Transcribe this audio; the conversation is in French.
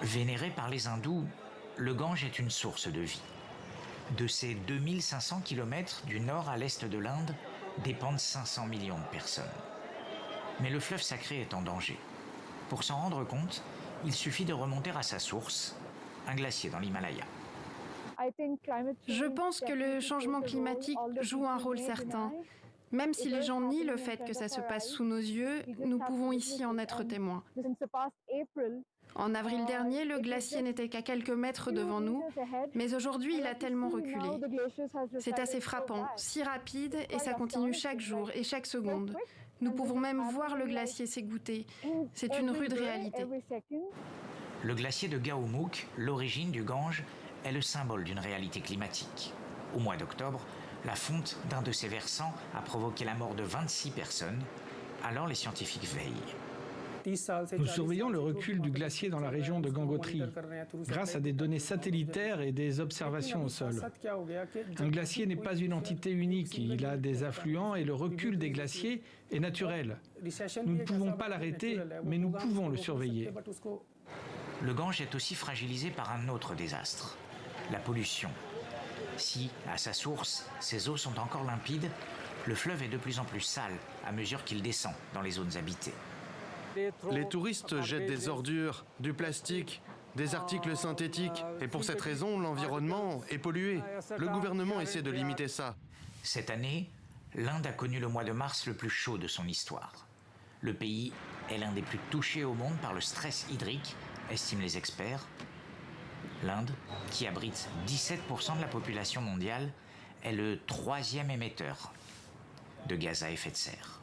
Vénéré par les hindous, le Gange est une source de vie. De ses 2500 km du nord à l'est de l'Inde dépendent 500 millions de personnes. Mais le fleuve sacré est en danger. Pour s'en rendre compte, il suffit de remonter à sa source, un glacier dans l'Himalaya. Je pense que le changement climatique joue un rôle certain. Même si les gens nient le fait que ça se passe sous nos yeux, nous pouvons ici en être témoins. En avril dernier, le glacier n'était qu'à quelques mètres devant nous, mais aujourd'hui, il a tellement reculé. C'est assez frappant, si rapide, et ça continue chaque jour et chaque seconde. Nous pouvons même voir le glacier s'égoutter. C'est une rude réalité. Le glacier de Gaumuख, l'origine du Gange, est le symbole d'une réalité climatique. Au mois d'octobre, la fonte d'un de ses versants a provoqué la mort de 26 personnes. Alors les scientifiques veillent. Nous surveillons le recul du glacier dans la région de Gangotri, grâce à des données satellitaires et des observations au sol. Un glacier n'est pas une entité unique, il a des affluents et le recul des glaciers est naturel. Nous ne pouvons pas l'arrêter, mais nous pouvons le surveiller. Le Gange est aussi fragilisé par un autre désastre, la pollution. Si, à sa source, ses eaux sont encore limpides, le fleuve est de plus en plus sale à mesure qu'il descend dans les zones habitées. Les touristes jettent des ordures, du plastique, des articles synthétiques. Et pour cette raison, l'environnement est pollué. Le gouvernement essaie de limiter ça. Cette année, l'Inde a connu le mois de mars le plus chaud de son histoire. Le pays est l'un des plus touchés au monde par le stress hydrique, estiment les experts. L'Inde, qui abrite 17% de la population mondiale, est le 3e émetteur de gaz à effet de serre.